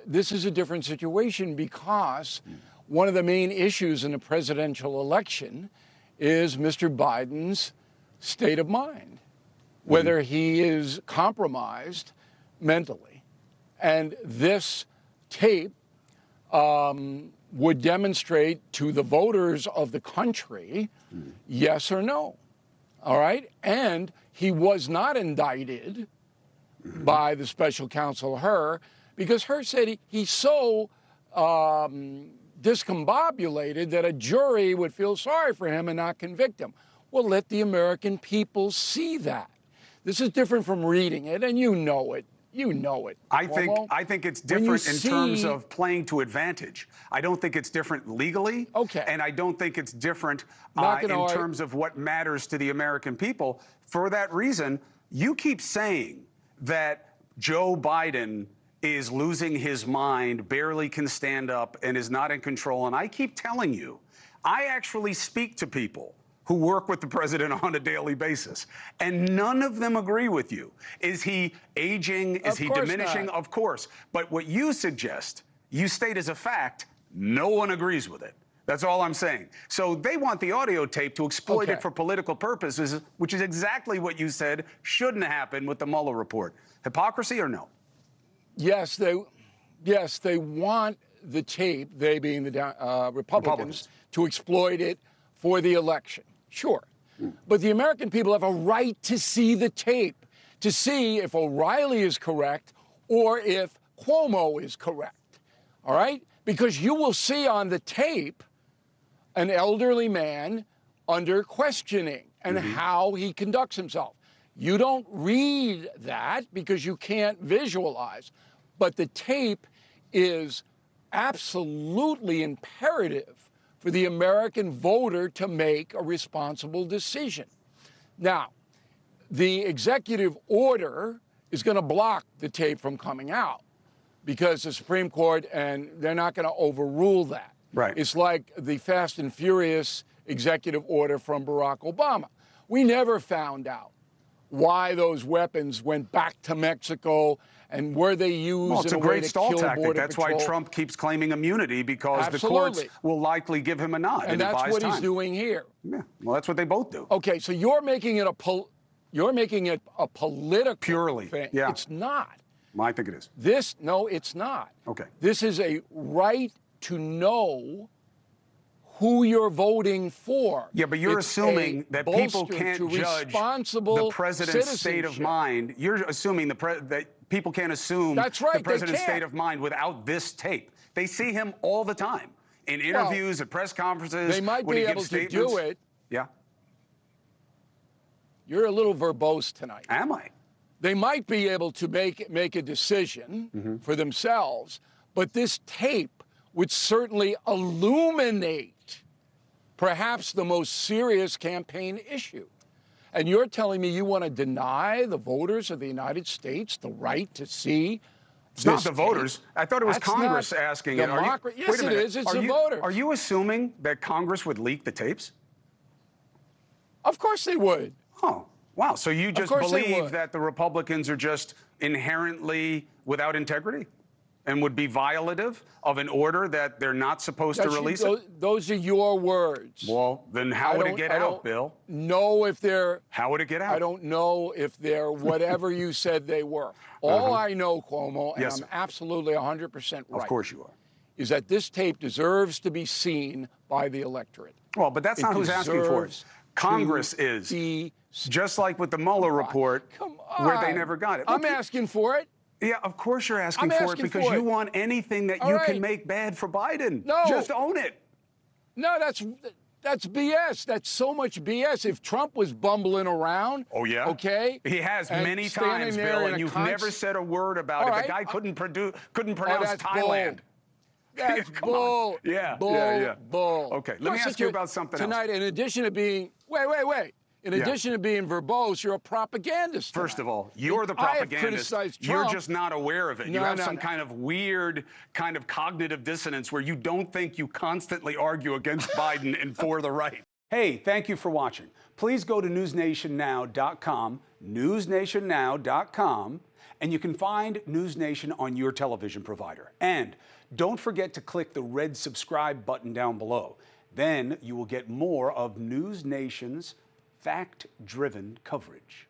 this is a different situation because one of the main issues in the presidential election is Mr. Biden's state of mind, whether he is compromised mentally. And this tape would demonstrate to the voters of the country, yes or no. All right? And he was not indicted by the special counsel, Herr, because Herr said he's so discombobulated that a jury would feel sorry for him and not convict him. Well, let the American people see that. This is different from reading it, and you know it. You know it. I think it's different in terms of playing to advantage. I don't think it's different legally. Okay. And I don't think it's different in terms of what matters to the American people. For that reason, you keep saying that Joe Biden is losing his mind, barely can stand up, and is not in control. And I keep telling you, I actually speak to people who work with the president on a daily basis, and none of them agree with you. Is he aging? Is he diminishing? Not. Of course. But what you suggest, you state as a fact, no one agrees with it. That's all I'm saying. So they want the audio tape to exploit it for political purposes, which is exactly what you said shouldn't happen with the Mueller report. Hypocrisy or no? Yes, they want the tape, they being the Republicans, to exploit it for the election. Sure. But the American people have a right to see the tape, to see if O'Reilly is correct or if Cuomo is correct. All right? Because you will see on the tape an elderly man under questioning and how he conducts himself. You don't read that because you can't visualize, but the tape is absolutely imperative for the American voter to make a responsible decision. Now, the executive order is going to block the tape from coming out because the Supreme Court, and they're not going to overrule that. Right. It's like the Fast and Furious executive order from Barack Obama. We never found out why those weapons went back to Mexico and were they used well, it's in a a way great to stall kill tactic. Border That's Patrol. why Trump keeps claiming immunity, because the courts will likely give him a nod. And that's what he's doing here. Yeah. Well, that's what they both do. Okay, so you're making it a political thing. Yeah. It's not. Well, I think it is. No, it's not. Okay. This is a right to know who you're voting for. Yeah, but you're assuming that people can't judge the president's state of mind. You're assuming that people can't assume the president's state of mind without this tape. They see him all the time in interviews, at press conferences. They might be able to do it. Yeah. You're a little verbose tonight. Am I? They might be able to make a decision for themselves, but this tape would certainly illuminate perhaps the most serious campaign issue. And you're telling me you want to deny the voters of the United States the right to see It's not the voters. I thought it was Congress asking it. Yes, it is. It's the voters. Are you assuming that Congress would leak the tapes? Of course they would. Oh, wow. So you just believe that the Republicans are just inherently without integrity and would be violative of an order that they're not supposed to release it? Those are your words. Well, then how would it get out, Bill? Know if they're... How would it get out? I don't know if they're whatever you said they were. All I know, Cuomo, and I'm absolutely 100% right. Of course you are. Is that this tape deserves to be seen by the electorate. Well, but that's not who's asking for it. Congress is. Just like with the Mueller report, where they never got it. I'm asking for it. Yeah, of course you're asking for it because you want anything that you can make bad for Biden. No. Just own it. No, that's BS. That's so much BS. If Trump was bumbling around, okay, he has many times, Bill, and you've never said a word about it. The guy couldn't pronounce Thailand. That's bull. Bull. Okay, let me ask you about something else. Tonight, in addition to being wait. In addition to being verbose, you're a propagandist tonight. First of all, you're the propagandist. You're just not aware of it. You have some kind of weird kind of cognitive dissonance where you don't think you constantly argue against Biden and for the right. Hey, thank you for watching. Please go to newsnationnow.com, newsnationnow.com, And you can find NewsNation on your television provider. And don't forget to click the red subscribe button down below. Then you will get more of NewsNation's fact-driven coverage.